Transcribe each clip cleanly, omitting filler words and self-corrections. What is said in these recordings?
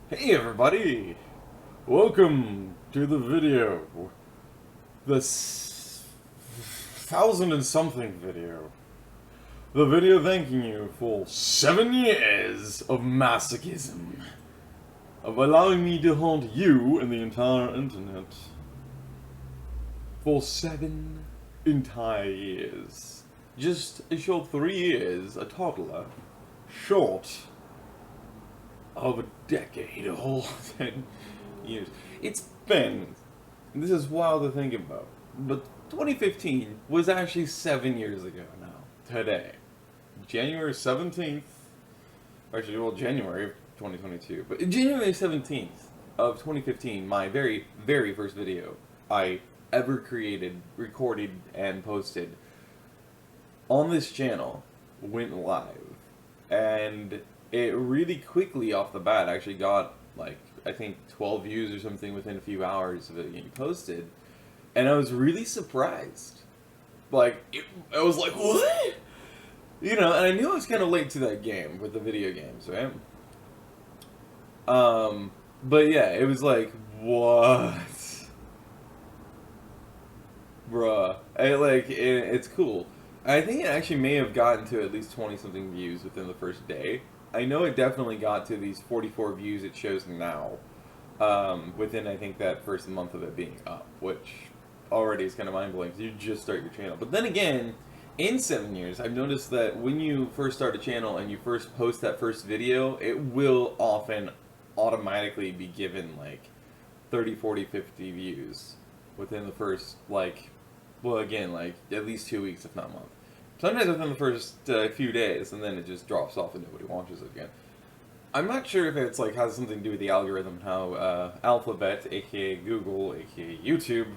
Hey everybody! Welcome to the video. The thousand and something video. The video thanking you for 7 years of masochism. Of allowing me to haunt you and the entire internet. For 7 entire years. Just a short 3 years, a toddler. Short of a decade or 10 years. It's been, this is wild to think about, but 2015 was actually 7 years ago now, today. January 17th, actually, well, January of 2022, but January 17th of 2015, my very, very first video I ever created, recorded, and posted on this channel went live. And it really quickly off the bat actually got, like, I think 12 views or something within a few hours of it getting posted. And I was really surprised. Like, I was like, what? You know, and I knew I was kind of late to that game with the video games, right? But yeah, it was like, what? Bruh. It's cool. I think it actually may have gotten to at least 20-something views within the first day. I know it definitely got to these 44 views it shows now, within, I think, that first month of it being up, which already is kind of mind-blowing because you just start your channel. But then again, in 7 years, I've noticed that when you first start a channel and you first post that first video, it will often automatically be given, like, 30, 40, 50 views within the first, like, well, again, like, at least 2 weeks, if not a month. Sometimes within the first few days, and then it just drops off and nobody watches it again. I'm not sure if it's, like, has something to do with the algorithm, how Alphabet, aka Google, aka YouTube,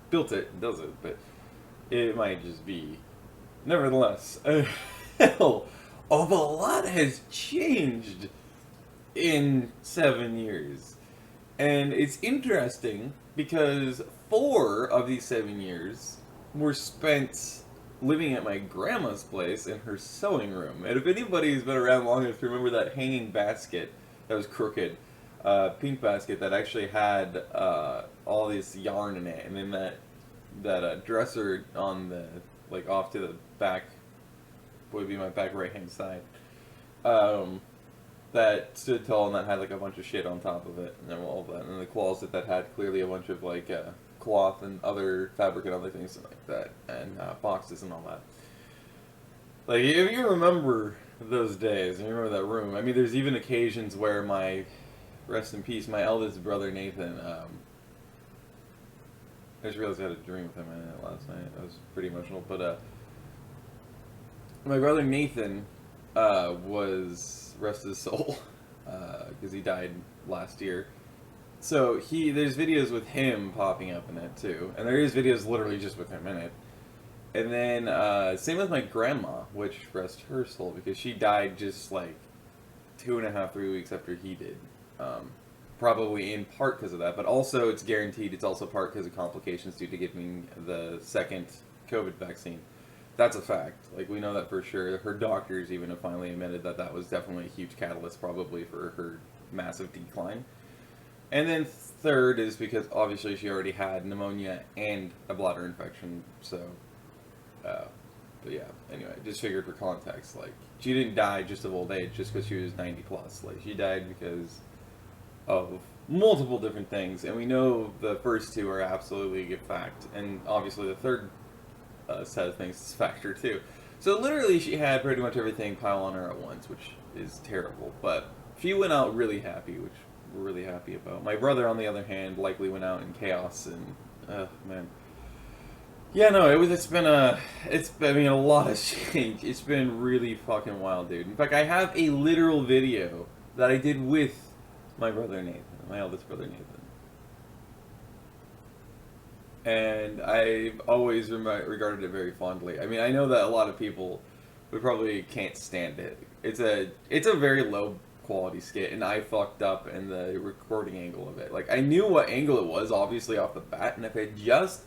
built it, does it, but it might just be. Nevertheless, hell of a lot has changed in 7 years. And it's interesting because 4 of these 7 years were spent living at my grandma's place in her sewing room. And if anybody's been around long enough to remember that hanging basket that was crooked, pink basket that actually had all this yarn in it, and then that dresser on the, like, off to the back, would be my back right hand side, that stood tall and that had, like, a bunch of shit on top of it, and all that, and the closet that had clearly a bunch of, like, cloth and other fabric and other things like that, and boxes and all that. Like, if you remember those days, and you remember that room, I mean, there's even occasions where my, rest in peace, my eldest brother Nathan, I just realized I had a dream with him in it last night. I was pretty emotional, but my brother Nathan was, rest his soul, because he died last year. So there's videos with him popping up in it too, and there is videos literally just with him in it. And then same with my grandma, which rest her soul, because she died just like 2.5, 3 weeks after he did. Probably in part because of that, but also it's guaranteed it's also part because of complications due to giving the second COVID vaccine. That's a fact. Like, we know that for sure. Her doctors even have finally admitted that that was definitely a huge catalyst probably for her massive decline. And then third is because obviously she already had pneumonia and a bladder infection, so, but yeah, anyway, just figured for context, like, she didn't die just of old age just because she was 90 plus, like, she died because of multiple different things, and we know the first 2 are absolutely a fact, and obviously the third set of things is factor too. So literally she had pretty much everything pile on her at once, which is terrible, but she went out really happy, which we're really happy about. My brother, on the other hand, likely went out in chaos, and man, yeah, no, I mean, a lot has changed. It's been really fucking wild, dude. In fact, I have a literal video that I did with my brother Nathan, my eldest brother Nathan, and I've always regarded it very fondly. I mean, I know that a lot of people would probably can't stand it. It's a very low quality skit, and I fucked up in the recording angle of it. Like, I knew what angle it was, obviously, off the bat, and if I just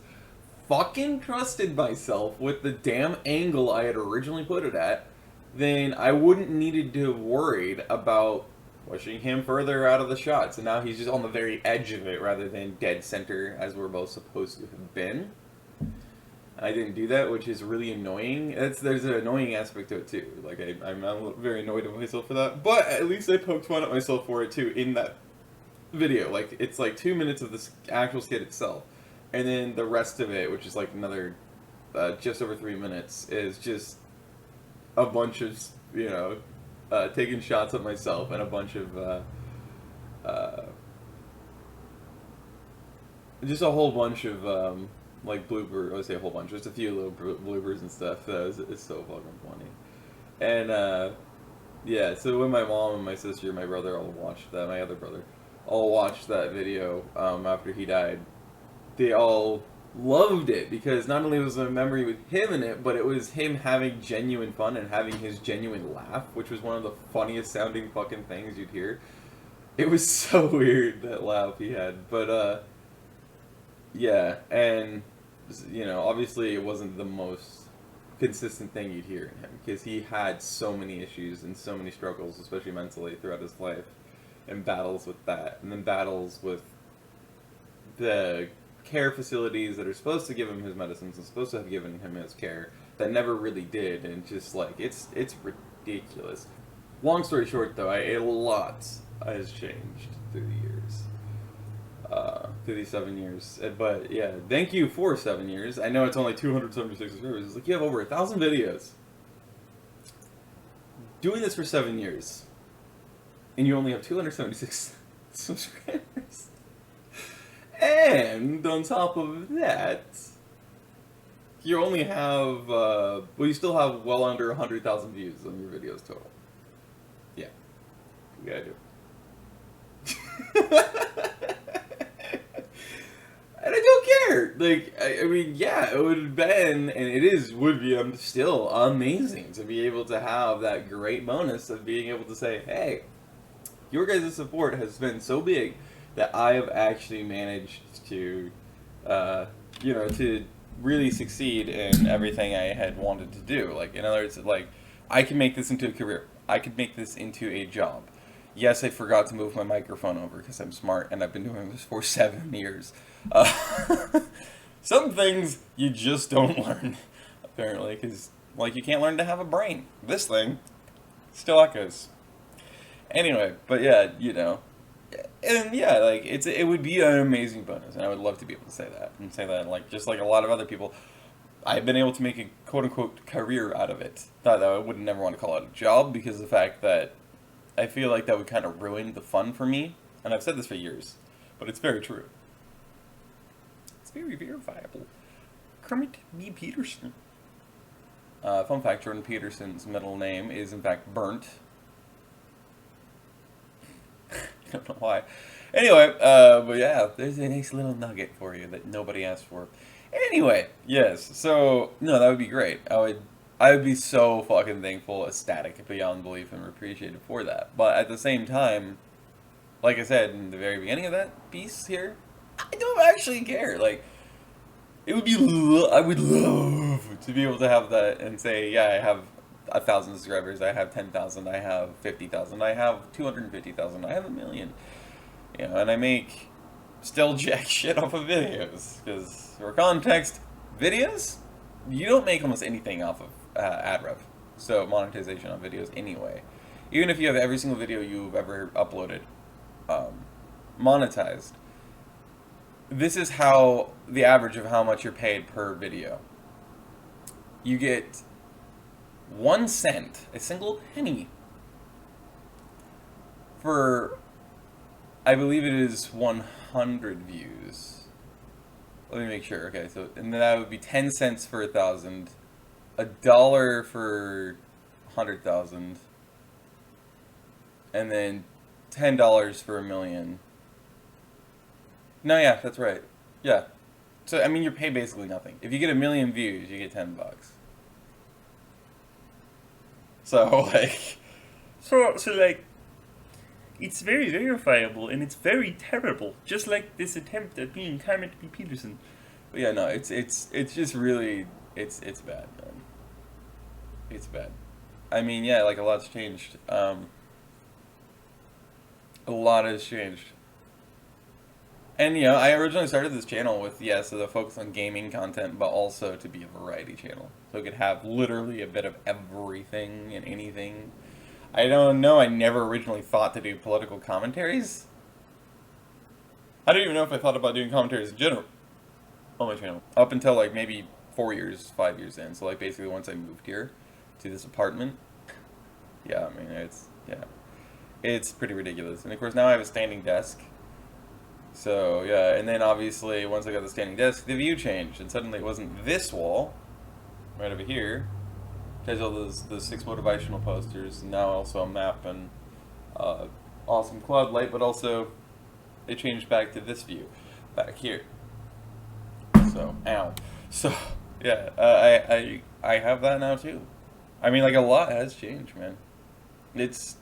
fucking trusted myself with the damn angle I had originally put it at, then I wouldn't needed to have worried about pushing him further out of the shot. So now he's just on the very edge of it rather than dead center as we're both supposed to have been. I didn't do that, which is really annoying. There's an annoying aspect to it too. Like I'm very annoyed at myself for that. But at least I poked fun at myself for it too in that video. Like it's like 2 minutes of this actual skit itself, and then the rest of it, which is like another just over 3 minutes, is just a bunch of taking shots at myself and a bunch of just a whole bunch of like bloopers. I say a whole bunch, just a few little bloopers and stuff. It's so fucking funny. And yeah, so when my mom and my sister and my brother all watched that, my other brother all watched that video after he died, they all loved it because not only was it a memory with him in it, but it was him having genuine fun and having his genuine laugh, which was one of the funniest sounding fucking things you'd hear. It was so weird, that laugh he had. But yeah, and obviously it wasn't the most consistent thing you'd hear in him because he had so many issues and so many struggles, especially mentally, throughout his life, and battles with that, and then battles with the care facilities that are supposed to give him his medicines and supposed to have given him his care that never really did, and just like it's ridiculous. Long story short, though, a lot has changed through the years. Through these 7 years. But yeah, thank you for 7 years. I know it's only 276 subscribers. It's like you have over 1,000 videos. Doing this for 7 years. And you only have 276 subscribers. And on top of that, you only have, you still have well under 100,000 views on your videos total. Yeah. You gotta do. And I don't care. Like, I mean, yeah, it would have been, and would be still amazing to be able to have that great bonus of being able to say, hey, your guys' support has been so big that I have actually managed to, to really succeed in everything I had wanted to do. Like, in other words, like, I can make this into a career. I could make this into a job. Yes, I forgot to move my microphone over because I'm smart and I've been doing this for 7 years. Some things you just don't learn, apparently, because, like, you can't learn to have a brain. This thing still echoes. Anyway, but yeah, and yeah, like, it would be an amazing bonus, and I would love to be able to say that, and say that, like, just like a lot of other people, I've been able to make a quote-unquote career out of it. Not that I would never want to call it a job, because of the fact that I feel like that would kind of ruin the fun for me, and I've said this for years, but it's very true. It's very verifiable. Kermit B. Peterson. Fun fact, Jordan Peterson's middle name is in fact Burnt. I don't know why. Anyway, but yeah, there's a nice little nugget for you that nobody asked for. Anyway, yes, so, no, that would be great. I would be so fucking thankful, ecstatic, beyond belief, and appreciative for that. But at the same time, like I said in the very beginning of that piece here, I don't actually care. Like, it would be, I would love to be able to have that and say, yeah, I have 1,000 subscribers, I have 10,000, I have 50,000, I have 250,000, I have 1 million. And I make still jack shit off of videos. Because, for context, videos, you don't make almost anything off of ad rev, so monetization on videos anyway. Even if you have every single video you've ever uploaded monetized, this is how the average of how much you're paid per video. You get 1 cent, a single penny, for, I believe it is 100 views. Let me make sure. Okay, so, and then that would be 10 cents for 1,000, $1 for 100,000, and then $10 for 1 million. No, yeah, that's right. Yeah. So, I mean, you're paid basically nothing. If you get 1 million views, you get $10. So, like, so like, it's very verifiable, and it's very terrible, just like this attempt at being Kermit B. Peterson. But yeah, no, it's just really, it's bad, man. It's bad. I mean, yeah, like, a lot's changed. A lot has changed. And, you know, I originally started this channel with, so the focus on gaming content, but also to be a variety channel. So it could have literally a bit of everything and anything. I don't know, I never originally thought to do political commentaries. I don't even know if I thought about doing commentaries in general on my channel. Up until, like, maybe 4 years, 5 years in. So, like, basically once I moved here to this apartment. Yeah, I mean, it's pretty ridiculous. And, of course, now I have a standing desk. So, yeah, and then obviously, once I got the standing desk, the view changed, and suddenly it wasn't this wall, right over here, which has all those 6 motivational posters, and now also a map and awesome cloud light, but also it changed back to this view, back here. So, ow. So, yeah, I have that now, too. I mean, like, a lot has changed, man. It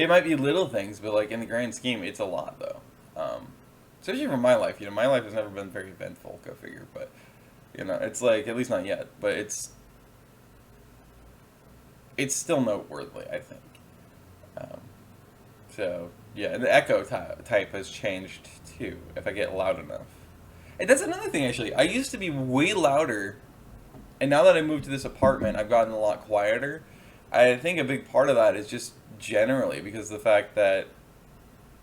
might be little things, but, like, in the grand scheme, it's a lot, though. Especially for my life, you know, my life has never been very eventful, go figure, but, you know, it's like, at least not yet, but it's still noteworthy, I think. So, yeah, and the echo type has changed, too, if I get loud enough. And that's another thing, actually, I used to be way louder, and now that I moved to this apartment, I've gotten a lot quieter. I think a big part of that is just generally because of the fact that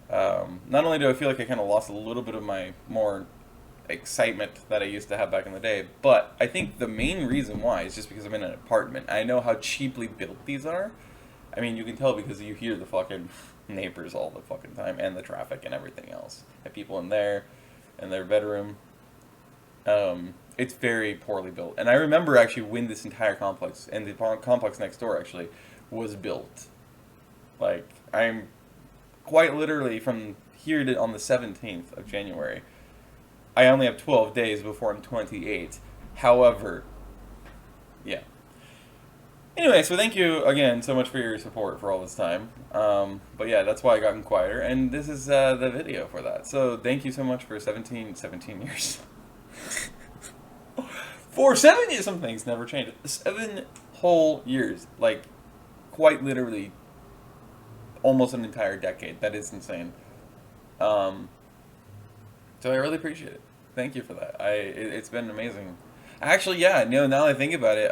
not only do I feel like I kind of lost a little bit of my more excitement that I used to have back in the day, but I think the main reason why is just because I'm in an apartment. I know how cheaply built these are. I mean, you can tell because you hear the fucking neighbors all the fucking time, and the traffic and everything else. And people in there, in their bedroom. It's very poorly built. And I remember actually when this entire complex, and the complex next door actually, was built. Like, I'm quite literally from here to on the 17th of January. I only have 12 days before I'm 28. However, yeah. Anyway, so thank you again so much for your support for all this time. But yeah, that's why I gotten quieter, and this is the video for that. So thank you so much for 17 years. For 7 years, some things never change. 7 whole years, like quite literally almost an entire decade. That is insane. So I really appreciate it. Thank you for that. It's been amazing. Actually, yeah, no, now that I think about it,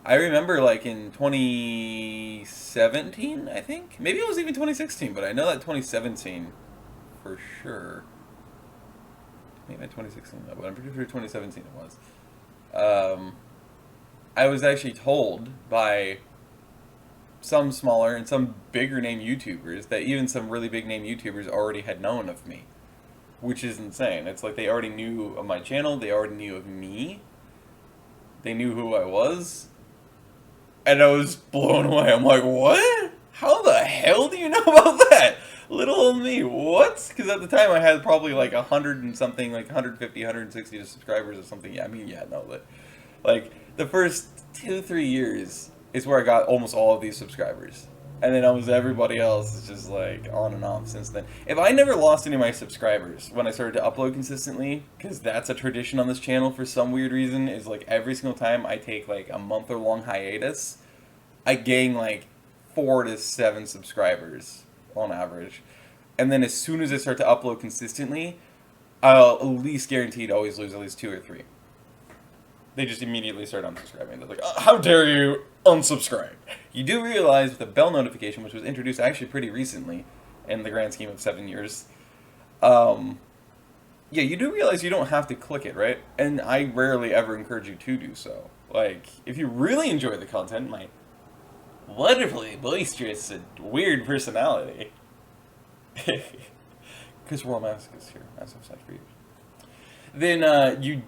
I remember like in 2017, I think? Maybe it was even 2016, but I know that 2017 for sure. Maybe 2016, but I'm pretty sure 2017 it was. I was actually told by some smaller and some bigger name YouTubers that even some really big name YouTubers already had known of me, which is insane. It's like they already knew of my channel, they already knew of me, they knew who I was, and I was blown away. I'm like, what? How the hell do you know about that? Little old me, what? Because at the time I had probably like 100 and something, like 150, 160 subscribers or something. Yeah, I mean, yeah, no, but like the first 2-3 years is where I got almost all of these subscribers. And then almost everybody else is just like on and off since then. If I never lost any of my subscribers when I started to upload consistently, because that's a tradition on this channel for some weird reason, is like every single time I take like a month-long hiatus, I gain like 4 to 7 subscribers on average. And then as soon as I start to upload consistently, I'll at least guaranteed always lose at least 2 or 3. They just immediately start unsubscribing. They're like, how dare you unsubscribe? You do realize with the bell notification, which was introduced actually pretty recently in the grand scheme of 7 years, yeah, you do realize you don't have to click it, right? And I rarely ever encourage you to do so. Like, if you really enjoy the content, my wonderfully boisterous and weird personality, because we're all masochists here, as I've said for years, then you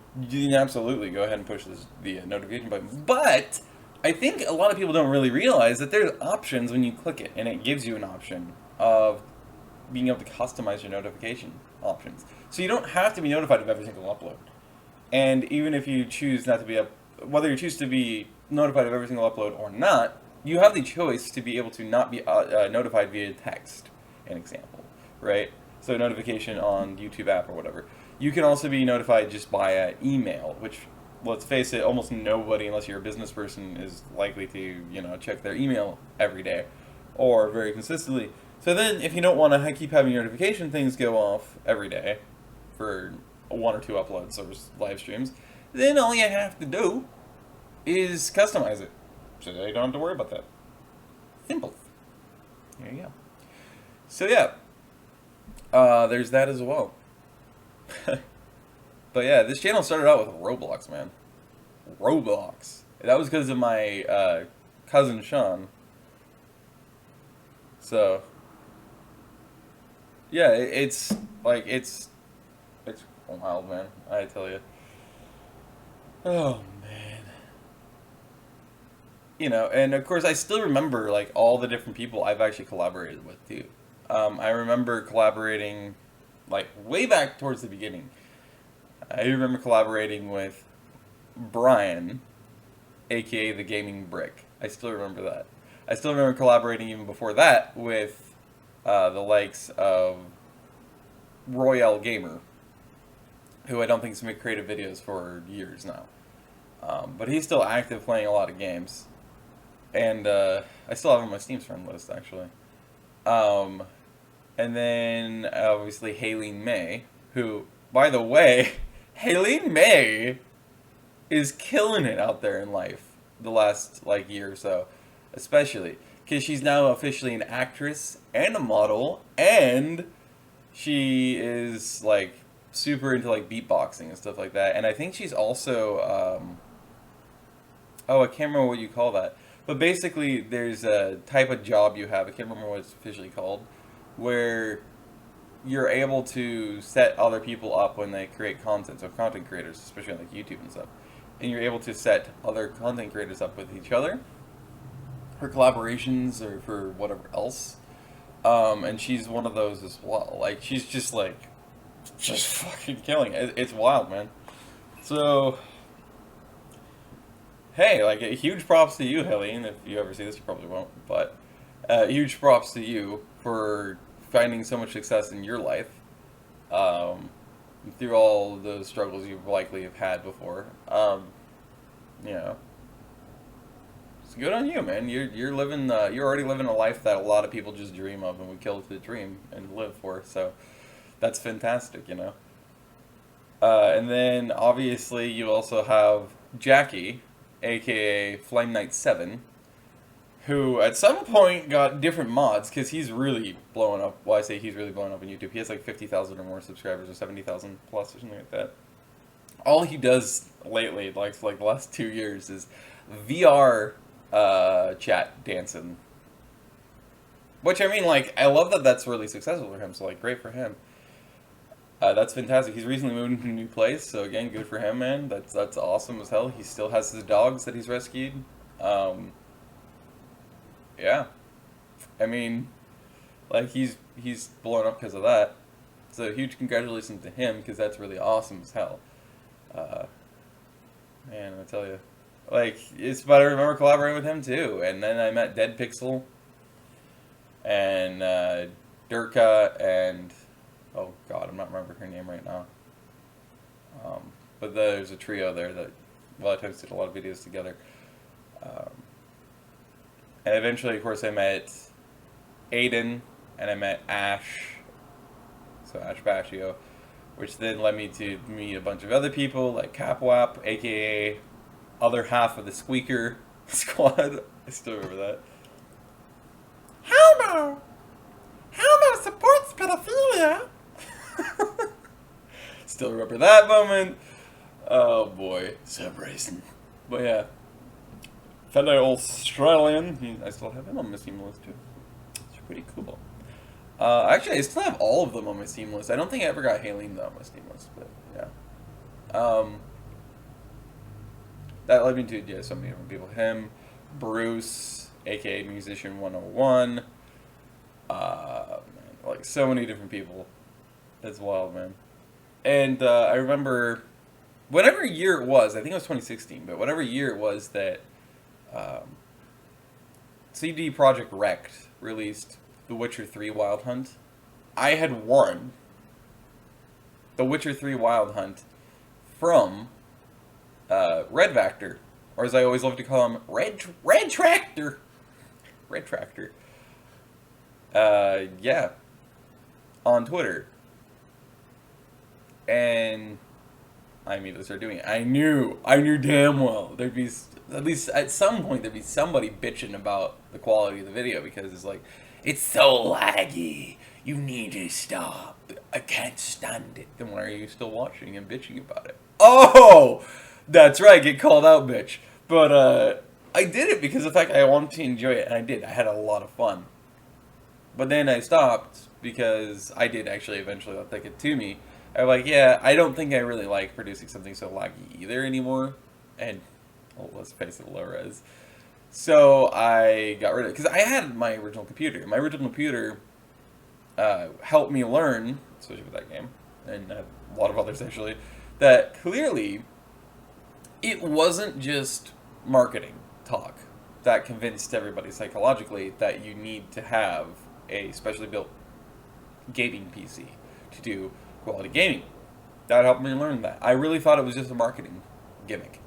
absolutely go ahead and push the notification button. But I think a lot of people don't really realize that there's options when you click it, and it gives you an option of being able to customize your notification options. So you don't have to be notified of every single upload. And even if you choose not to be whether you choose to be notified of every single upload or not, you have the choice to be able to not be notified via text, an example, right? So notification on YouTube app or whatever. You can also be notified just via email, which, let's face it, almost nobody, unless you're a business person, is likely to, you know, check their email every day or very consistently. So then, if you don't want to keep having your notification things go off every day for 1 or 2 uploads or live streams, then all you have to do is customize it. So you don't have to worry about that. Simple. There you go. So yeah, there's that as well. But yeah, this channel started out with Roblox, man. Roblox. That was because of my cousin Sean. So yeah, it's like it's wild, man. I tell you. Oh man. You know, and of course I still remember like all the different people I've actually collaborated with too. I remember collaborating like way back towards the beginning. I remember collaborating with Brian, aka the Gaming Brick. I still remember that. I still remember collaborating even before that with the likes of Royale Gamer, who I don't think has made creative videos for years now. But he's still active playing a lot of games. And I still have him on my Steam friend list, actually. And then, obviously, Haleen May, who, by the way, Haleen May is killing it out there in life the last, like, year or so. Especially, because she's now officially an actress and a model, and she is, like, super into, like, beatboxing and stuff like that. And I think she's also, oh, I can't remember what you call that. But basically, there's a type of job you have, I can't remember what it's officially called, where you're able to set other people up when they create content, so content creators, especially on like YouTube and stuff. And you're able to set other content creators up with each other for collaborations or for whatever else. And she's one of those as well. Like, she's just fucking killing it. It's wild, man. So, hey, like, huge props to you, Helene. If you ever see this, you probably won't. But huge props to you for finding so much success in your life through all those struggles you likely have had before. You know, it's good on you, man. You're living. You're already living a life that a lot of people just dream of and would kill to dream and live for. So that's fantastic, you know. And then obviously you also have Jackie, aka Flame Knight 7, who at some point got different mods because he's really blowing up. Well, I say he's really blowing up on YouTube. He has like 50,000 or more subscribers, or 70,000 plus, or something like that. All he does lately, like the last 2 years, is VR chat dancing. Which, I mean, like, I love that that's really successful for him, so, like, great for him. That's fantastic. He's recently moved into a new place, so again, good for him, man. That's awesome as hell. He still has his dogs that he's rescued. Yeah. I mean, like, he's blown up because of that. So huge congratulations to him, because that's really awesome as hell. Man, I tell you. Like, but I remember collaborating with him too. And then I met Dead Pixel and Durka and oh god, I'm not remembering her name right now. But there's a trio there that a lot of times did a lot of videos together. And eventually, of course, I met Aiden and I met Ash. So Ash Bashio, which then led me to meet a bunch of other people like Capwap, aka other half of the Squeaker squad. I still remember that. Homo! Homo supports pedophilia! Still remember that moment. Oh boy, separation. But yeah, fellow Australian. I still have him on my Steam list too. It's pretty cool. Actually, I still have all of them on my Steam list. I don't think I ever got Haleen though on my Steam list, but yeah. That led me to so many different people. Him, Bruce, aka Musician 101. Man, like so many different people. It's wild, man. And I remember, whatever year it was, I think it was 2016, but whatever year it was that CD Projekt Red released The Witcher 3 Wild Hunt, I had won The Witcher 3 Wild Hunt from Red Vector, or as I always love to call him, Red Tractor. Red Tractor. Yeah, on Twitter. And I immediately started doing it. I knew damn well there'd be, at least at some point, there'd be somebody bitching about the quality of the video because it's like, it's so laggy. You need to stop. I can't stand it. Then why are you still watching and bitching about it? Oh, that's right. Get called out, bitch. But I did it because of the fact I wanted to enjoy it, and I did. I had a lot of fun. But then I stopped because I did actually eventually let that get to me. I'm like, yeah, I don't think I really like producing something so laggy either anymore. And, well, let's face it, low res. So I got rid of it. Because I had my original computer. My original computer helped me learn, especially with that game, and a lot of others actually, that clearly it wasn't just marketing talk that convinced everybody psychologically that you need to have a specially built gaming PC to do quality gaming. That helped me learn that. I really thought it was just a marketing gimmick.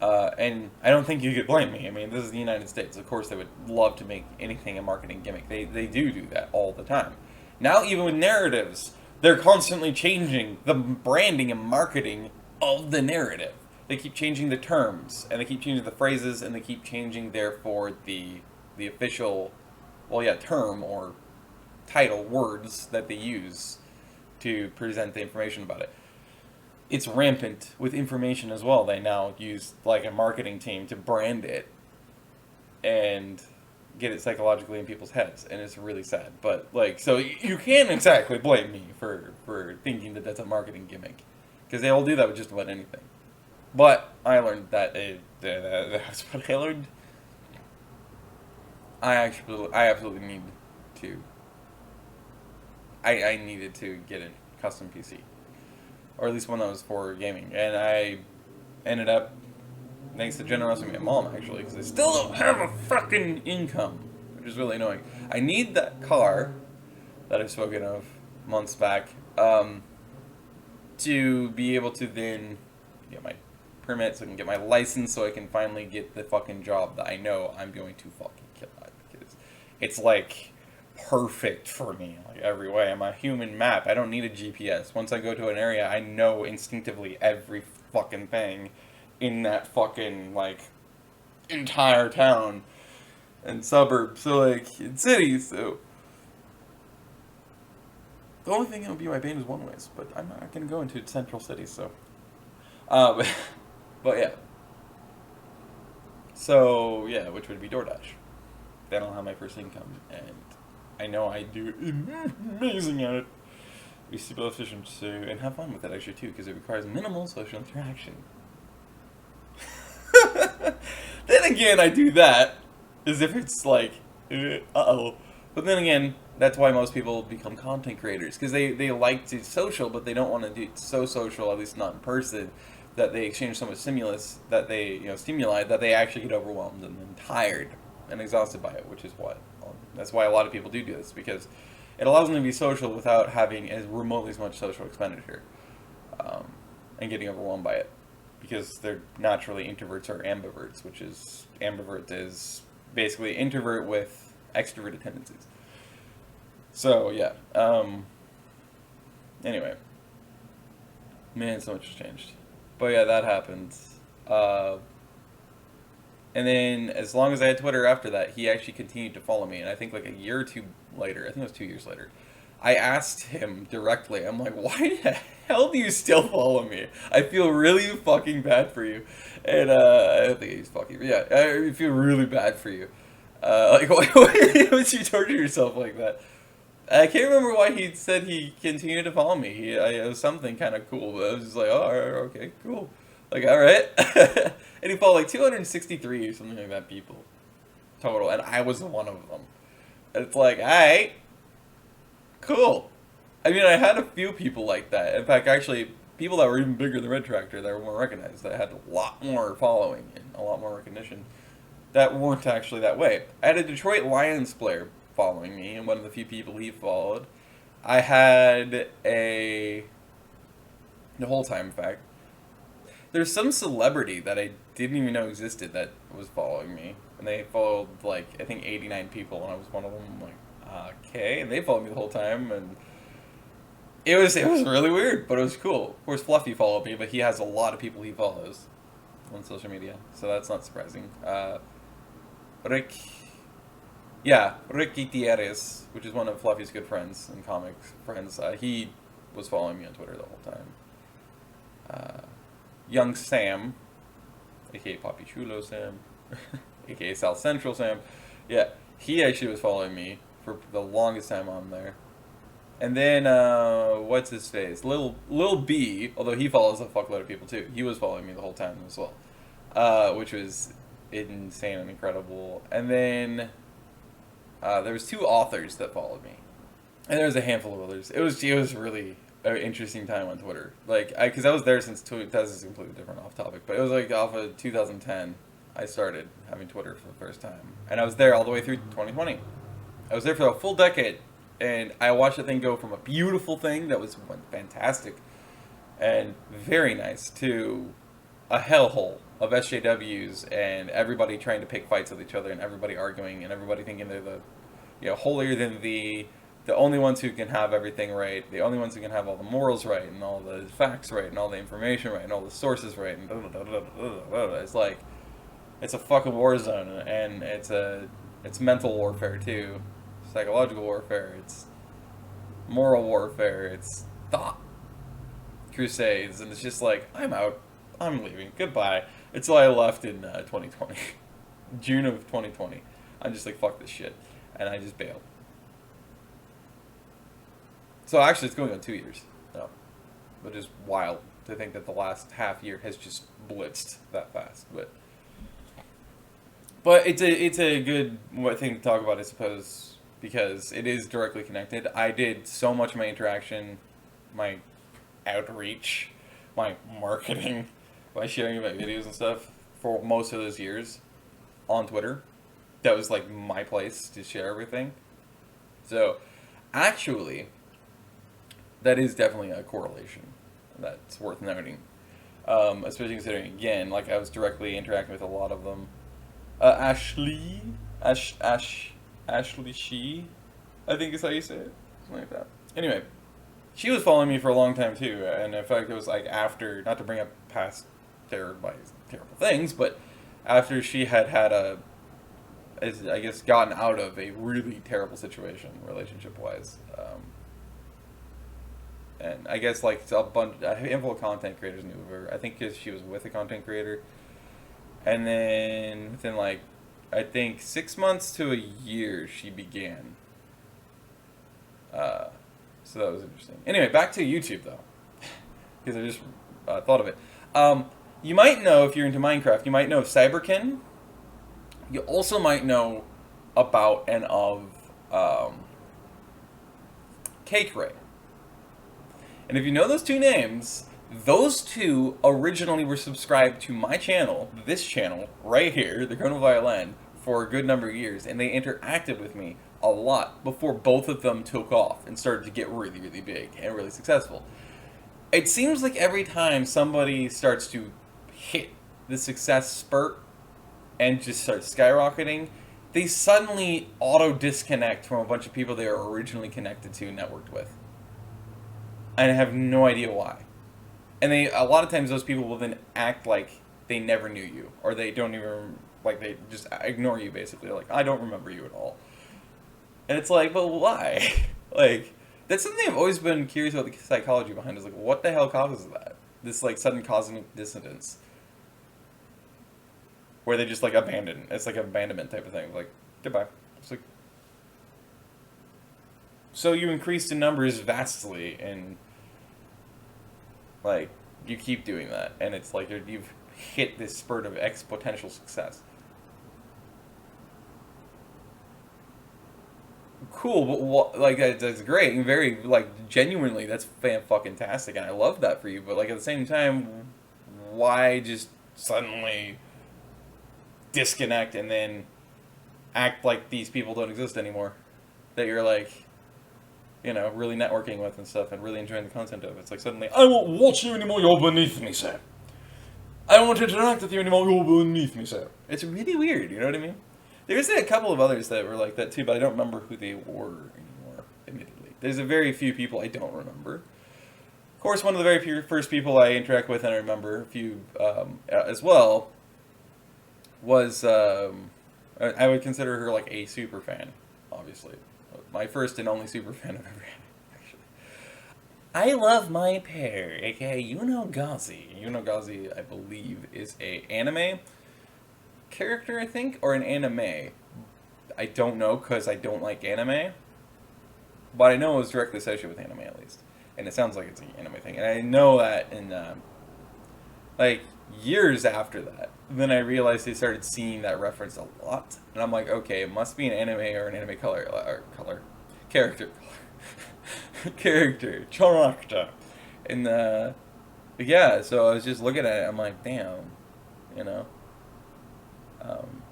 And I don't think you could blame me. I mean, this is the United States. Of course, they would love to make anything a marketing gimmick. They do that all the time. Now, even with narratives, they're constantly changing the branding and marketing of the narrative. They keep changing the terms, and they keep changing the phrases, and they keep changing, therefore, the official, well, yeah, term or title words that they use to present the information about it. It's rampant with information as well. They now use like a marketing team to brand it and get it psychologically in people's heads, and it's really sad. But like, so you can't exactly blame me for thinking that that's a marketing gimmick, because they all do that with just about anything. But I learned that that's what I learned. I absolutely need to. I needed to get a custom PC, or at least one that was for gaming, and I ended up, thanks to generosity of my mom actually, because I still don't have a fucking income, which is really annoying. I need that car that I've spoken of months back to be able to then get my permit, so I can get my license, so I can finally get the fucking job that I know I'm going to fucking kill at, because it's like perfect for me, like every way. I'm a human map. I don't need a GPS. Once I go to an area, I know instinctively every fucking thing in that fucking like entire town and suburb. So like in cities, so the only thing that would be my bane is one ways, but I'm not gonna go into central cities, so but yeah. So yeah, which would be DoorDash. Then I'll have my first income, and I know I do amazing at it. Be super efficient too, and have fun with it actually too, because it requires minimal social interaction. Then again, I do that as if it's like, uh-oh. But then again, that's why most people become content creators, because they like to social, but they don't want to do so social, at least not in person, that they exchange so much stimuli that they actually get overwhelmed and then tired and exhausted by it, which is what. That's why a lot of people do this, because it allows them to be social without having as remotely as much social expenditure, and getting overwhelmed by it, because they're naturally introverts or ambiverts, which is, ambivert is basically introvert with extroverted tendencies. So yeah. Anyway, man, so much has changed. But yeah, that happened. And then, as long as I had Twitter after that, he actually continued to follow me. And I think like a year or two later, I think it was 2 years later, I asked him directly, I'm like, why the hell do you still follow me? I feel really fucking bad for you. And I don't think he's fucking, but yeah, I feel really bad for you. Like, why would you torture yourself like that? I can't remember why he said he continued to follow me. It was something kind of cool, but I was just like, oh, all right, okay, cool. Like, all right. And he followed like 263 or something like that people total, and I was one of them. And it's like, all right, cool. I mean, I had a few people like that. In fact, actually, people that were even bigger than Red Tractor, that were more recognized, that had a lot more following and a lot more recognition, that weren't actually that way. I had a Detroit Lions player following me, and one of the few people he followed. I had the whole time, in fact, there's some celebrity that I didn't even know existed that was following me, and they followed like I think 89 people, and I was one of them. I'm like, Okay, and they followed me the whole time, and it was really weird, but it was cool. Of course, Fluffy followed me, but he has a lot of people he follows on social media, so that's not surprising. Rick, yeah, Rick Gutierrez, which is one of Fluffy's good friends and comics friends, he was following me on Twitter the whole time. Young Sam, aka Poppy Chulo Sam, aka South Central Sam, yeah, he actually was following me for the longest time on there. And then, what's his face? Lil B, although he follows a fuckload of people too, he was following me the whole time as well, which was insane and incredible. And then, there was 2 authors that followed me, and there was a handful of others. It was really an interesting time on Twitter, like, because I was there since this is completely different off topic, but it was like off of 2010. I started having Twitter for the first time, and I was there all the way through 2020. I was there for a full decade, and I watched the thing go from a beautiful thing that was fantastic and very nice to a hellhole of SJWs and everybody trying to pick fights with each other and everybody arguing and everybody thinking they're the holier than the only ones who can have everything right, the only ones who can have all the morals right and all the facts right and all the information right and all the sources right and it's like, it's a fucking war zone, and it's mental warfare too, psychological warfare, it's moral warfare, it's thought crusades, and it's just like, I'm out, I'm leaving, goodbye. It's why I left in 2020, June of 2020. I'm just like, fuck this shit, and I just bailed. So actually, it's going on 2 years now, which is wild to think that the last half year has just blitzed that fast. But it's a good thing to talk about, I suppose, because it is directly connected. I did so much of my interaction, my outreach, my marketing, by sharing my videos and stuff for most of those years on Twitter. That was like my place to share everything. So, actually, that is definitely a correlation that's worth noting. Especially considering, again, like I was directly interacting with a lot of them. Ashley She, I think is how you say it, something like that. Anyway, she was following me for a long time too, and in fact it was like after, not to bring up past terrible things, but after she had I guess gotten out of a really terrible situation relationship wise, and I guess like a handful of content creators knew of her. I think because she was with a content creator. And then within like, I think 6 months to a year, she began. So that was interesting. Anyway, back to YouTube though, because I just thought of it. You might know, if you're into Minecraft, you might know of Cyberkin. You also might know about and of Cake Ray. And if you know those 2 names, those 2 originally were subscribed to my channel, this channel, right here, TheCriminalViolin, for a good number of years, and they interacted with me a lot before both of them took off and started to get really, really big and really successful. It seems like every time somebody starts to hit the success spurt and just start skyrocketing, they suddenly auto-disconnect from a bunch of people they were originally connected to and networked with. And I have no idea why. And a lot of times those people will then act like they never knew you, or they don't even, like, they just ignore you basically. They're like, I don't remember you at all. And it's like, but why? Like, that's something I've always been curious about the psychology behind, is like, what the hell causes that? This, like, sudden cosmic dissonance. Where they just, like, abandon. It's like an abandonment type of thing. Like, goodbye. It's like, so you increased in numbers vastly, and like, you keep doing that, and it's like you've hit this spurt of exponential success. Cool, but what, like, that's great, and very, like, genuinely, that's fan-fucking-tastic, and I love that for you, but, like, at the same time, why just suddenly disconnect and then act like these people don't exist anymore? That you're, like, you know, really networking with and stuff, and really enjoying the content of it. It's like suddenly, I won't watch you anymore, you're beneath me, sir. I don't want to interact with you anymore, you're beneath me, sir. It's really weird, you know what I mean? There's a couple of others that were like that too, but I don't remember who they were anymore, admittedly. There's a very few people I don't remember. Of course, one of the very first people I interact with and I remember a few as well was, I would consider her like a super fan, obviously. My first and only super fan I've ever had, actually. I love my pair, aka Yuno Gazi. Yuno Gazi, I believe, is a anime character, I think, or an anime. I don't know because I don't like anime, but I know it was directly associated with anime at least, and it sounds like it's an anime thing. And I know that in like years after that, then I realized they started seeing that reference a lot, and I'm like, okay, it must be an anime or an anime character, character, and yeah. So I was just looking at it, I'm like, damn, you know. Um,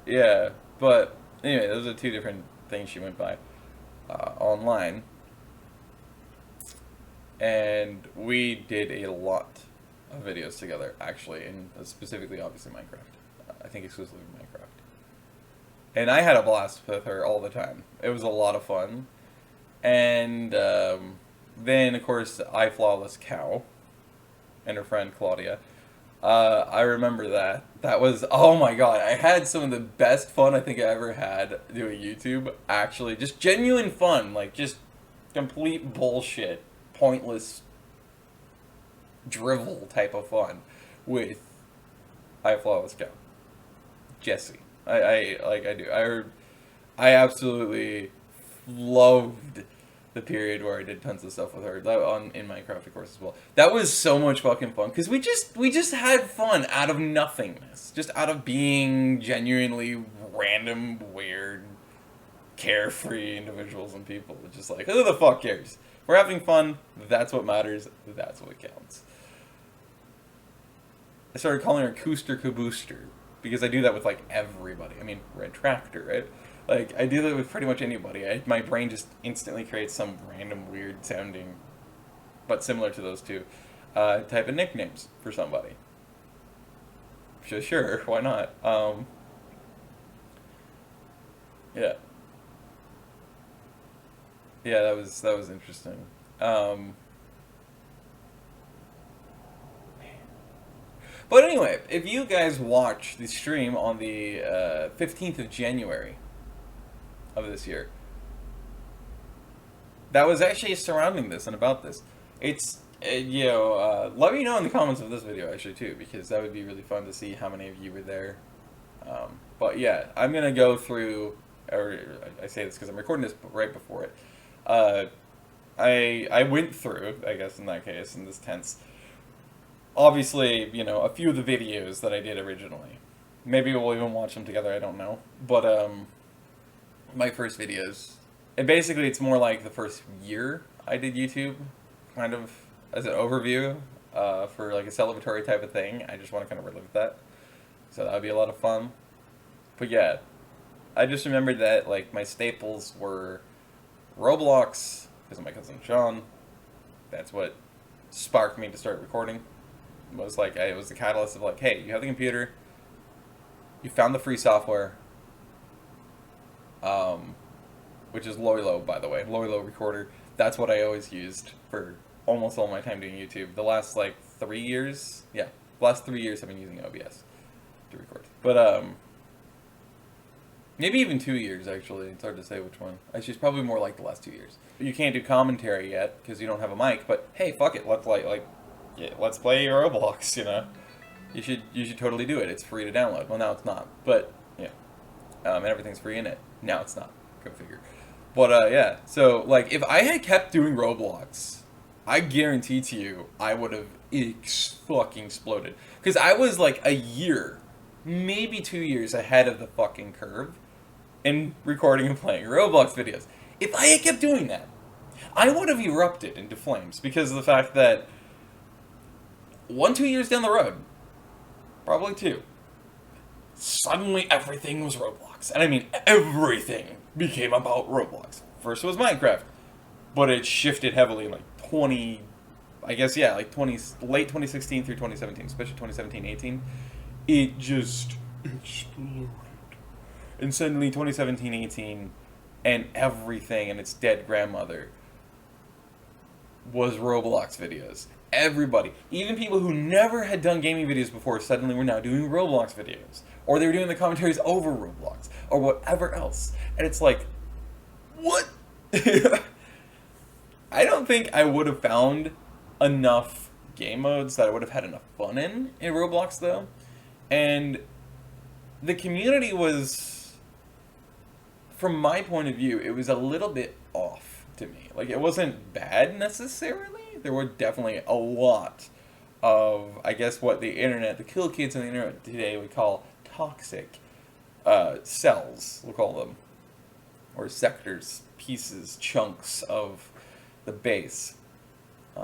Yeah, but anyway, those are two different things she went by online, and we did a lot of videos together, actually, and specifically, obviously, Minecraft. I think exclusively Minecraft. And I had a blast with her all the time. It was a lot of fun. And then, of course, I Flawless Cow and her friend Claudia. I remember that. That was, oh my god, I had some of the best fun I think I ever had doing YouTube. Actually, just genuine fun. Like, just complete bullshit, pointless drivel type of fun with I Flawless Cow. Jesse. I do. I absolutely loved the period where I did tons of stuff with her in Minecraft, of course, as well. That was so much fucking fun because we just had fun out of nothingness, just out of being genuinely random, weird, carefree individuals and people. It's just like, who the fuck cares? We're having fun. That's what matters. That's what counts. I started calling her Cooster Cabooster because I do that with like everybody. I mean, Red Tractor, right? Like, I do that with pretty much anybody. My brain just instantly creates some random, weird sounding, but similar to those two, type of nicknames for somebody. Sure, why not? Yeah. Yeah, that was interesting. But anyway, if you guys watch the stream on the 15th of January of this year, that was actually surrounding this and about this. It's, let me know in the comments of this video, actually, too, because that would be really fun to see how many of you were there. But yeah, I'm going to go through, or I say this because I'm recording this right before it. I went through, I guess in that case, in this tense, obviously, a few of the videos that I did originally. Maybe we'll even watch them together, I don't know. But, my first videos. And basically, it's more like the first year I did YouTube, kind of as an overview, for like a celebratory type of thing. I just want to kind of relive that. So that would be a lot of fun. But yeah, I just remembered that, like, my staples were Roblox, because of my cousin Sean. That's what sparked me to start recording. It was like, it was the catalyst of like, hey, you have the computer, you found the free software, which is Loilo, by the way, Loilo Recorder. That's what I always used for almost all my time doing YouTube. The last, like, 3 years, yeah, the last 3 years I've been using OBS to record. But, maybe even 2 years, actually. It's hard to say which one. Actually, it's probably more like the last 2 years. You can't do commentary yet, because you don't have a mic, but hey, fuck it, let's, let's play Roblox, You should totally do it. It's free to download. Well, now it's not, but, yeah. And everything's free in it. Now it's not. Go figure. But, yeah, so, like, if I had kept doing Roblox, I guarantee to you, I would have fucking exploded. Because I was, like, a year, maybe 2 years ahead of the fucking curve in recording and playing Roblox videos. If I had kept doing that, I would have erupted into flames because of the fact that 2 years down the road, probably 2, suddenly everything was Roblox. And I mean, everything became about Roblox. First was Minecraft, but it shifted heavily in like 20, I guess, yeah, like late 2016 through 2017, especially 2017-18. it just exploded. And suddenly 2017-18 and everything and its dead grandmother was Roblox videos. Everybody, even people who never had done gaming videos before, suddenly were now doing Roblox videos. Or they were doing the commentaries over Roblox, or whatever else. And it's like, what? I don't think I would have found enough game modes that I would have had enough fun in Roblox, though. And the community was, from my point of view, it was a little bit off to me. Like, it wasn't bad necessarily. There were definitely a lot of, I guess, what the internet, the cool kids on the internet today would call toxic cells, we'll call them. Or sectors, pieces, chunks of the base.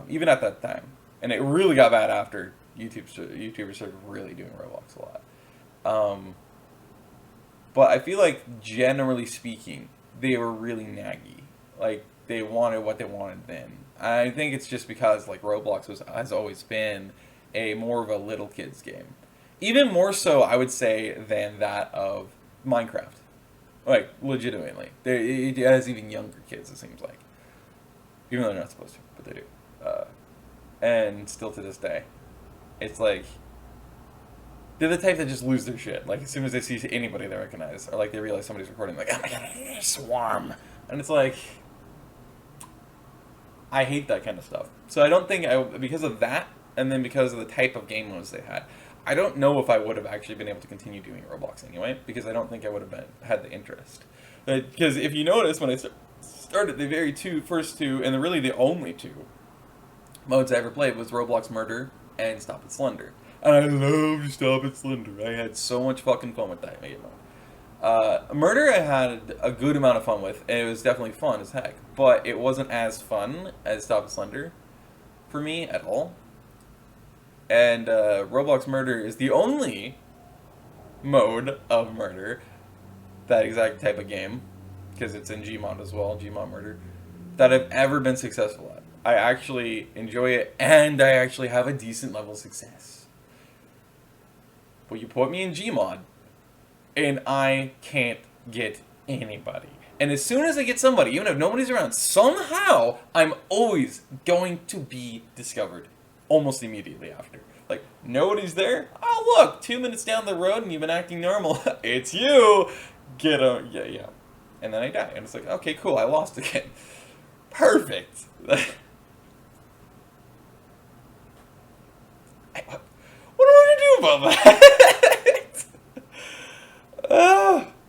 Even at that time. And it really got bad after YouTubers started really doing Roblox a lot. But I feel like, generally speaking, they were really naggy. Like, they wanted what they wanted then. I think it's just because, like, Roblox has always been more of a little kid's game. Even more so, I would say, than that of Minecraft. Like, legitimately. It has even younger kids, it seems like. Even though they're not supposed to, but they do. And still to this day, it's like, they're the type that just lose their shit. Like, as soon as they see anybody they recognize, or like they realize somebody's recording, like, oh my god, swarm. And it's like, I hate that kind of stuff. So I don't think, because of that, and then because of the type of game modes they had, I don't know if I would have actually been able to continue doing Roblox anyway, because I don't think I would have had the interest. Because if you notice, when I started, the first two, and really the only two modes I ever played was Roblox Murder and Stop It Slender. And I loved Stop It Slender. I had so much fucking fun with that game mode. Murder I had a good amount of fun with, and it was definitely fun as heck. But it wasn't as fun as Stop It Slender for me at all. And Roblox Murder is the only mode of Murder, that exact type of game, because it's in Gmod as well, Gmod Murder, that I've ever been successful at. I actually enjoy it, and I actually have a decent level of success. But you put me in Gmod, and I can't get anybody. And as soon as I get somebody, even if nobody's around, somehow I'm always going to be discovered. Almost immediately after. Like, nobody's there? Oh, look, 2 minutes down the road and you've been acting normal. It's you! Get a... Yeah. And then I die. And it's like, okay, cool, I lost again. Perfect! What do I do about that?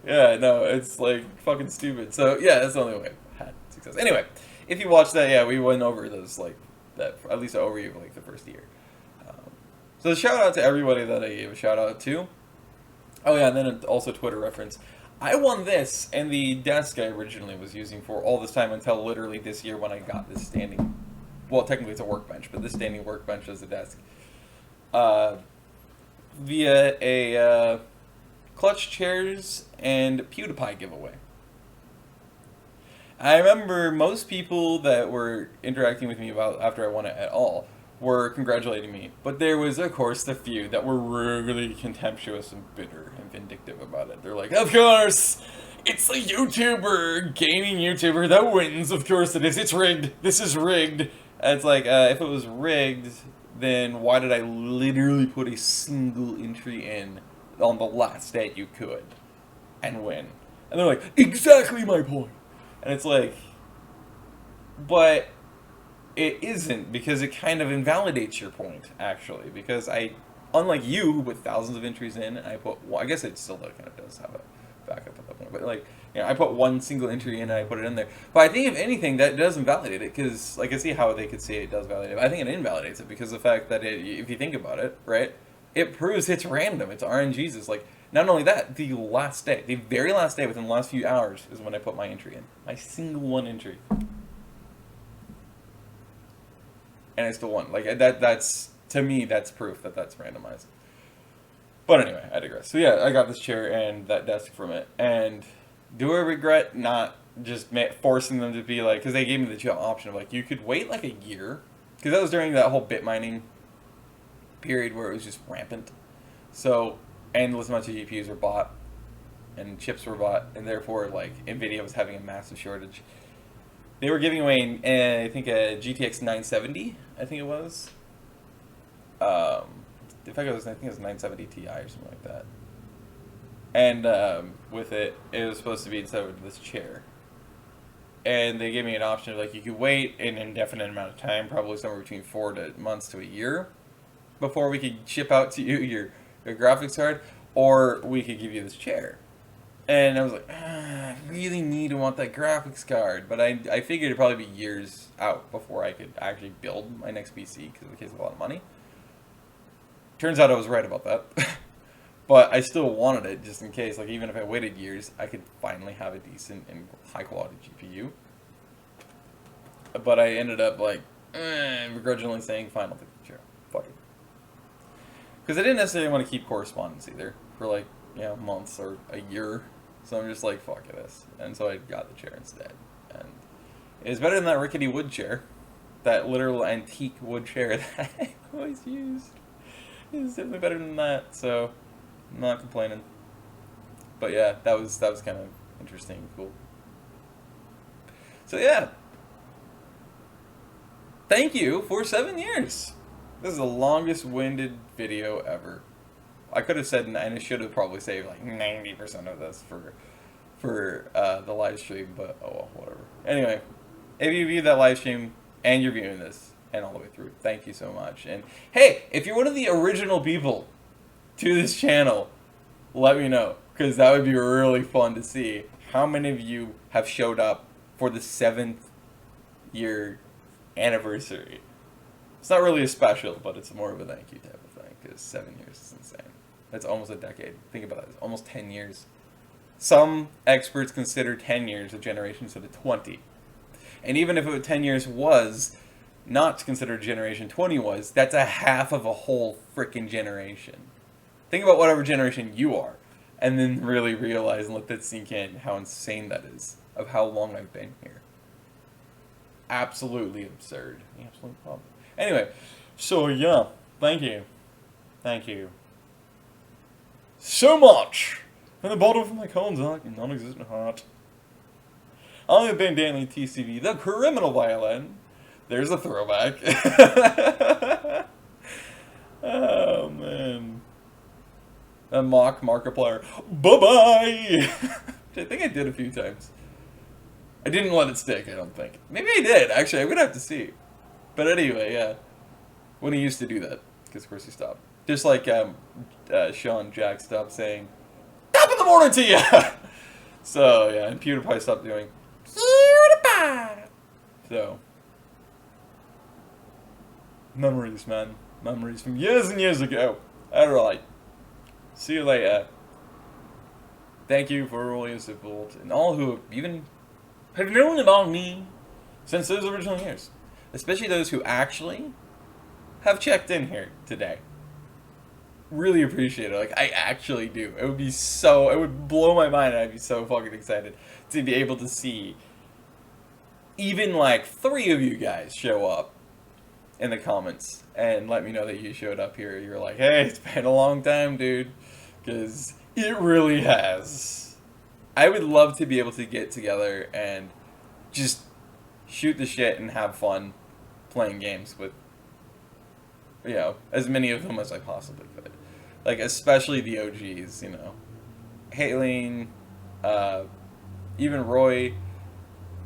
Yeah, no, it's like fucking stupid. So, yeah, that's the only way I've had success. Anyway, if you watched that, yeah, we went over those, like, that, at least an overview of, like, the first year. So shout out to everybody that I gave a shout out to. Oh yeah, and then also Twitter reference. I won this, and the desk I originally was using for all this time until literally this year when I got this standing, well, technically it's a workbench, but this standing workbench as a desk, via a Clutch Chairs and PewDiePie giveaway. I remember most people that were interacting with me about after I won it at all were congratulating me, but there was, of course, the few that were really contemptuous and bitter and vindictive about it. They're like, of course, it's the gaming YouTuber that wins, of course it is, it's rigged, this is rigged. And it's like, if it was rigged, then why did I literally put a single entry in on the last day you could and win? And they're like, exactly my point. And it's like, but it isn't, because it kind of invalidates your point, actually. Because unlike you, who put thousands of entries in, and I guess it still kind of does have a backup at that point. But, like, you know, I put one single entry in and I put it in there. But I think, if anything, that does invalidate it, because, like, I see how they could say it does validate it. I think it invalidates it, because of the fact that if you think about it, right, it proves it's random, it's RNGs. It's like, not only that, the very last day, within the last few hours, is when I put my entry in. My single one entry. And I still won. Like, that's, to me, that's proof that that's randomized. But anyway, I digress. So yeah, I got this chair and that desk from it. And do I regret not just forcing them to be like, because they gave me the option of like, you could wait like a year. Because that was during that whole bit mining period where it was just rampant. So endless amounts of GPUs were bought, and chips were bought, and therefore, like, NVIDIA was having a massive shortage. They were giving away, I think, a GTX 970, I think it was. In fact, I think it was 970 Ti or something like that. And with it, it was supposed to be instead of this chair. And they gave me an option of, like, you could wait an indefinite amount of time, probably somewhere between 4 months to a year, before we could ship out to you your graphics card, or we could give you this chair. And I was like, I really need to want that graphics card. But I figured it'd probably be years out before I could actually build my next PC, because it takes a lot of money. Turns out I was right about that. But I still wanted it, just in case. Like, even if I waited years, I could finally have a decent and high-quality GPU. But I ended up, like, begrudgingly saying, fine, I'll take the chair. Fuck it. Because I didn't necessarily want to keep correspondence either, for, like, you know, months or a year. So I'm just like, fuck this. And so I got the chair instead. And it was better than that rickety wood chair. That literal antique wood chair that I always used. It was definitely better than that, so I'm not complaining. But yeah, that was kind of interesting and cool. So yeah. Thank you for 7 years. This is the longest winded video ever. I could have said, and I should have probably saved like 90% of this for the live stream, but oh well, whatever. Anyway, if you viewed that live stream and you're viewing this and all the way through, thank you so much. And hey, if you're one of the original people to this channel, let me know, because that would be really fun to see how many of you have showed up for the 7th year anniversary. It's not really a special, but it's more of a thank you type of thing, because 7 years is insane. That's almost a decade. Think about it. It's almost 10 years. Some experts consider 10 years a generation instead of 20. And even if 10 years was not considered generation 20 was, that's a half of a whole freaking generation. Think about whatever generation you are, and then really realize and let that sink in how insane that is, of how long I've been here. Absolutely absurd. Absolute problem. Anyway, so yeah, thank you. Thank you so much from the bottom of my cold, dark, and non-existent heart. I have been Danny TCV, the criminal violin. There's a throwback. Oh man. A mock Markiplier. Bye-bye! Which I think I did a few times. I didn't let it stick, I don't think. Maybe I did, actually. I'm gonna have to see. But anyway, yeah. When he used to do that. Because of course he stopped. Just like Sean Jack stopped saying, top of the morning to you! So, yeah, and PewDiePie stopped doing PewDiePie! So. Memories, man. Memories from years and years ago. Alright. See you later. Thank you for all your support, and all who even have known about me since those original years. Especially those who actually have checked in here today. Really appreciate it. Like, I actually do. It would blow my mind, and I'd be so fucking excited to be able to see even like 3 of you guys show up in the comments and let me know that you showed up here. You're like, hey, it's been a long time, dude. Because it really has. I would love to be able to get together and just shoot the shit and have fun playing games with, you know, as many of them as I possibly could. Like, especially the OGs, you know. Haileen, even Roy.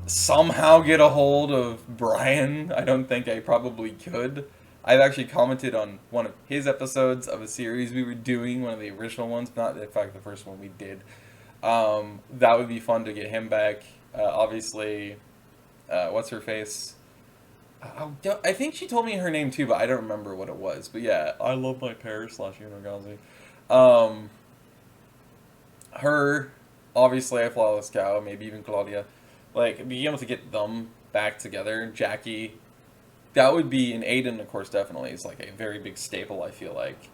Somehow get a hold of Brian. I don't think I probably could. I've actually commented on one of his episodes of a series we were doing, one of the original ones, not in fact the first one we did. That would be fun to get him back. Obviously, what's her face? I think she told me her name too, but I don't remember what it was. But yeah, I love my pair / Unagazi. Her, obviously, a Flawless Cow, maybe even Claudia. Like, being able to get them back together, Jackie, that would be, and Aiden, of course, definitely, is like a very big staple, I feel like.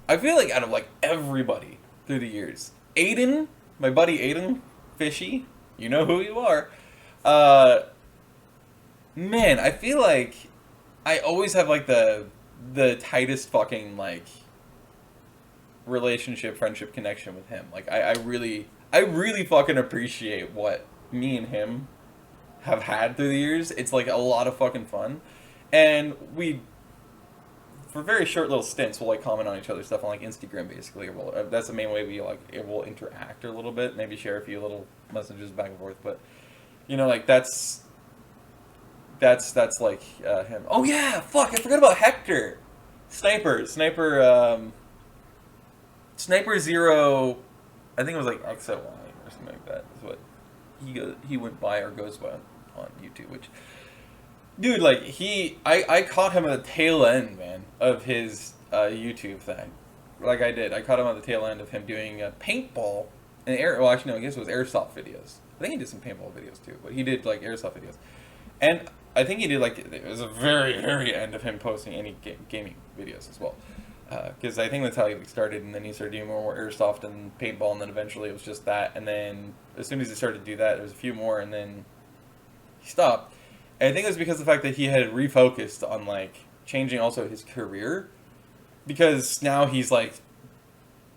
I feel like out of, like, everybody through the years, Aiden, my buddy Aiden, Fishy, you know who you are, man, I feel like I always have, like, the tightest fucking, like, relationship, friendship, connection with him. Like, I really fucking appreciate what me and him have had through the years. It's like a lot of fucking fun. And we, for very short little stints, we'll like comment on each other's stuff on like Instagram, basically. That's the main way we like will interact a little bit. Maybe share a few little messages back and forth. But you know, like that's like him. Oh yeah, fuck! I forgot about Hector, Sniper 0. I think it was like XOY or something like that. Is what he went by or goes by on YouTube. Which, dude, like I caught him at the tail end, man, of his YouTube thing. Like I caught him at the tail end of him doing paintball and well, actually no, I guess it was airsoft videos. I think he did some paintball videos too, but he did like airsoft videos, and I think he did like it was a very end of him posting any gaming videos as well, because I think that's how he started, and then he started doing more airsoft and paintball, and then eventually it was just that, and then as soon as he started to do that, there was a few more, and then he stopped. And I think it was because of the fact that he had refocused on like changing also his career, because now he's like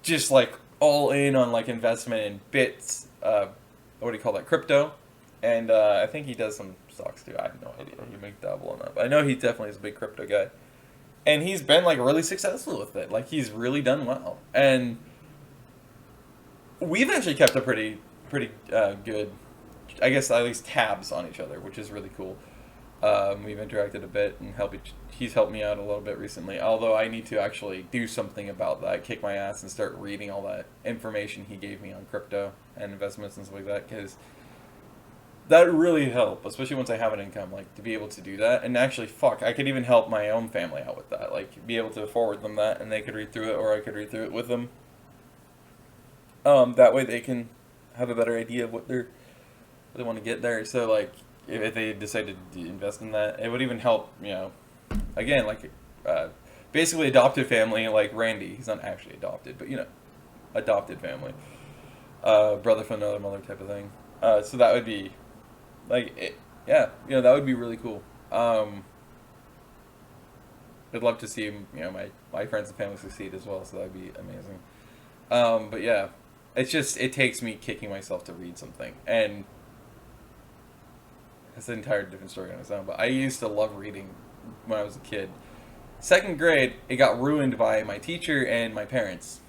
just like all in on like investment in bits. What do you call that? Crypto. And I think he does some stocks too. I have no idea. He may dabble on that. But I know he definitely is a big crypto guy. And he's been like really successful with it. Like he's really done well. And we've actually kept a pretty good, I guess at least tabs on each other, which is really cool. We've interacted a bit and he's helped me out a little bit recently. Although I need to actually do something about that, kick my ass and start reading all that information he gave me on crypto and investments and stuff like that, because that really helped, especially once I have an income, like to be able to do that. And actually, fuck, I could even help my own family out with that, like be able to forward them that and they could read through it, or I could read through it with them. That way they can have a better idea of what they want to get there. So like if they decided to invest in that, it would even help, you know, again, like basically adopted family like Randy. He's not actually adopted, but you know, adopted family, brother from another mother type of thing. So that would be like yeah, you know, that would be really cool. I'd love to see, you know, my friends and family succeed as well, so that'd be amazing. But yeah, it takes me kicking myself to read something, and it's an entire different story on its own. But I used to love reading when I was a kid. 2nd grade, it got ruined by my teacher and my parents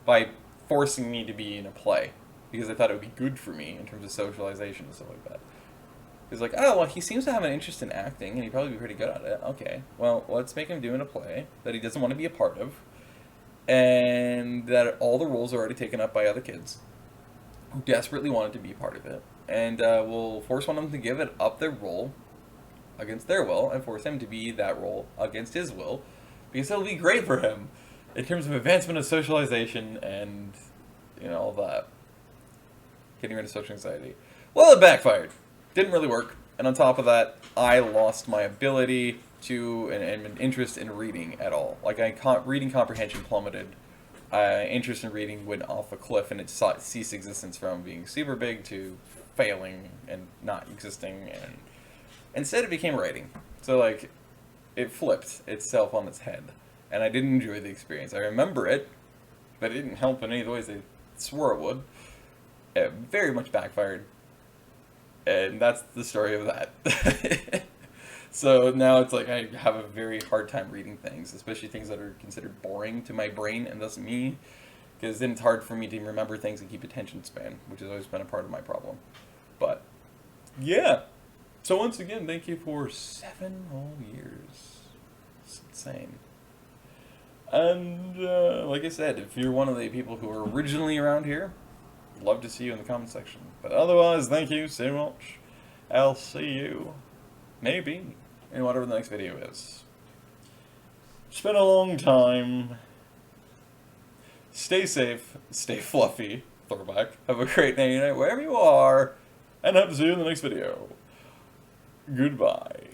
by forcing me to be in a play, because I thought it would be good for me in terms of socialization and stuff like that. It's like, oh, well, he seems to have an interest in acting, and he'd probably be pretty good at it. Okay, well, let's make him do in a play that he doesn't want to be a part of, and that all the roles are already taken up by other kids who desperately wanted to be part of it. And we'll force one of them to give it up their role against their will, and force him to be that role against his will, because it'll be great for him in terms of advancement of socialization and, you know, all that. Getting rid of social anxiety. Well, it backfired. Didn't really work. And on top of that, I lost my ability to and an interest in reading at all. Like, reading comprehension plummeted. Interest in reading went off a cliff, and it ceased existence from being super big to failing and not existing, and instead it became writing. So like it flipped itself on its head, and I didn't enjoy the experience. I remember it, but it didn't help in any of the ways they swore it would. It very much backfired, and that's the story of that. So now it's like I have a very hard time reading things, especially things that are considered boring to my brain and thus me, because then it's hard for me to remember things and keep attention span, which has always been a part of my problem. But yeah, so once again, thank you for 7 whole years. It's insane. And like I said, if you're one of the people who are originally around here, I'd love to see you in the comment section. But otherwise, thank you so much. I'll see you, maybe, in whatever the next video is. It's been a long time. Stay safe, stay fluffy, throwback. Have a great day, night, wherever you are, and hope to see you in the next video. Goodbye.